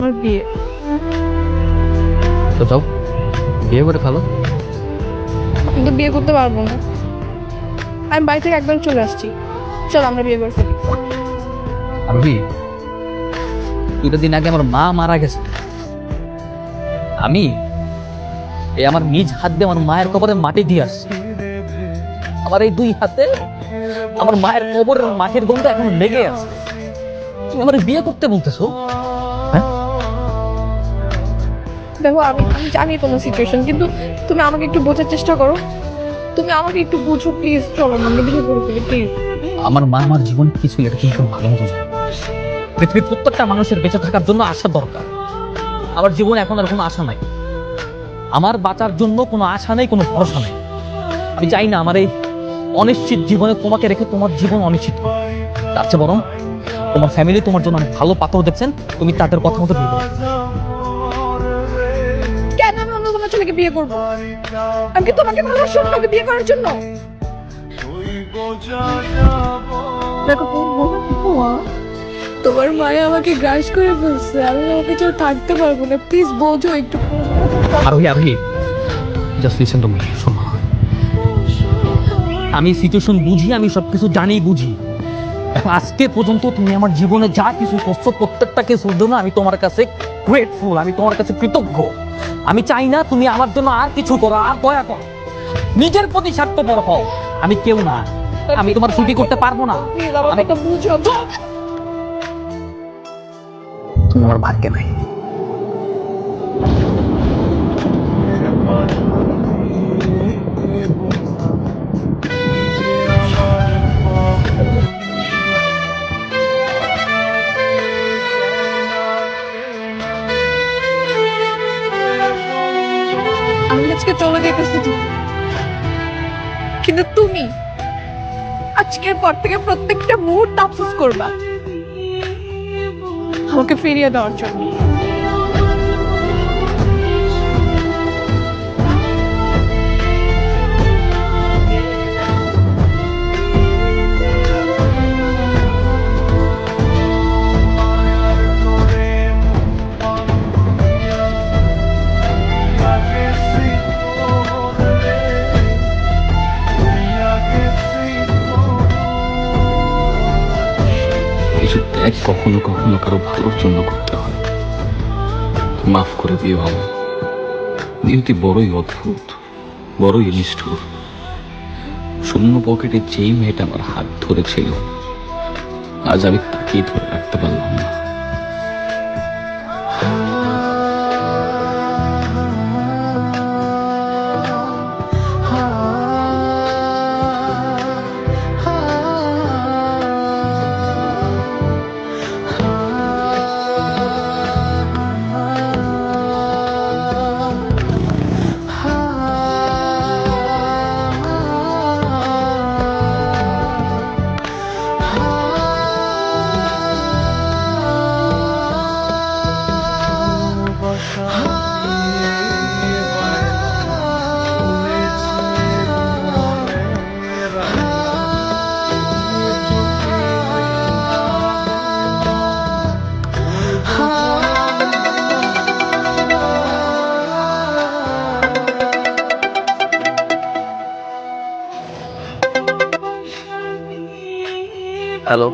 আমার বিয়ে। তো যাও বিয়ে করে ফেলো। কিন্তু বিয়ে করতে পারবো না, আমি বাড়ি থেকে একদম চলে আসছি। চল আমরা বিয়ে করে ফেলি। আরবি, 2 দিন আগে আমার মা মারা গেছে। আমি আমার নিজ হাত দিয়ে আমার মায়ের কবরে মাটি দিয়ে আসছি। আমার এই 2 হাতে আমার মায়ের কবরের মাটির গন্ধ এখন লেগে আছে। তুমি আমার বিয়ে করতে বলতেছো? হ্যাঁ, দেখো আমি আমি জানি তোমার সিচুয়েশন, কিন্তু তুমি আমাকে একটু বোঝার চেষ্টা করো। তুমি আমাকে একটু বুঝো প্লিজ। চলো আমরা বিয়ে করে ফেলি প্লিজ। আমার মা আমার জীবন কিছু, এটা কিন্তু ভালো মতো জানে। পৃথিবীর প্রত্যেকটা মানুষের বেঁচে থাকার জন্য আশা দরকার। আমার জীবনে এখন আর কোনো আশা নাই। আমার বাঁচার জন্য কোনো আশা নেই, কোনো ভরসা নেই। আমি চাই না আমার এই অনিশ্চিত জীবনে তোমাকে রেখে তোমার জীবন অনিশ্চিত। তার চেয়ে বরং তোমার ফ্যামিলি তোমার জন্য অনেক ভালো পাত্র দেখছেন, তুমি তাদের কথা মতো বিয়ে করো। কেন আমি অন্য কোনো ছেলেকে বিয়ে করবো? আমি কি তোমাকে ভালোবাসি তোমাকে বিয়ে করার জন্য? দেখো তোমার মায়ে আমাকে গ্রাস করে ফেলছে, আমি আমাকে ছাড়া থাকতে পারবো না, প্লিজ বোঝো একটু। আরোহী জাস্ট লিসেন টু মি। শোনো, আমি সিচুয়েশন বুঝি, আমি সবকিছু জানি বুঝি। এখন আজকে পর্যন্ত তুমি আমার জীবনে যা কিছু করছো প্রত্যেকটা কিছুর জন্য আমি তোমার কাছে গ্রেটফুল, আমি তোমার কাছে কৃতজ্ঞ। আমি চাই না তুমি আমার জন্য আর কিছু করো, আর দয়া করো। নিজের প্রতি স্বার্থপর হও। আমি কেউ না, আমি তোমার ছুটি করতে পারবো না। আমি তো বুঝো। তুমি আমার ভাগ্যে নাই। আমি আজকে চলে যেতেছি ঠিক, কিন্তু তুমি আজকের পর থেকে প্রত্যেকটা মুহূর্ত আফসোস করবা আমাকে ফিরিয়ে দেওয়ার জন্য। কিছু ত্যাগ কখনো কখনো কারো ভালোর জন্য করতে হয়। মাফ করে দিও আমায়। নিয়তি বড়ই অদ্ভুত, বড়ই নিষ্ঠুর। শূন্য পকেটে যেই মেয়েটা আমার হাত ধরেছিল, আজ আমি তাকেই ধরে রাখতে পারলাম না। হ্যালো।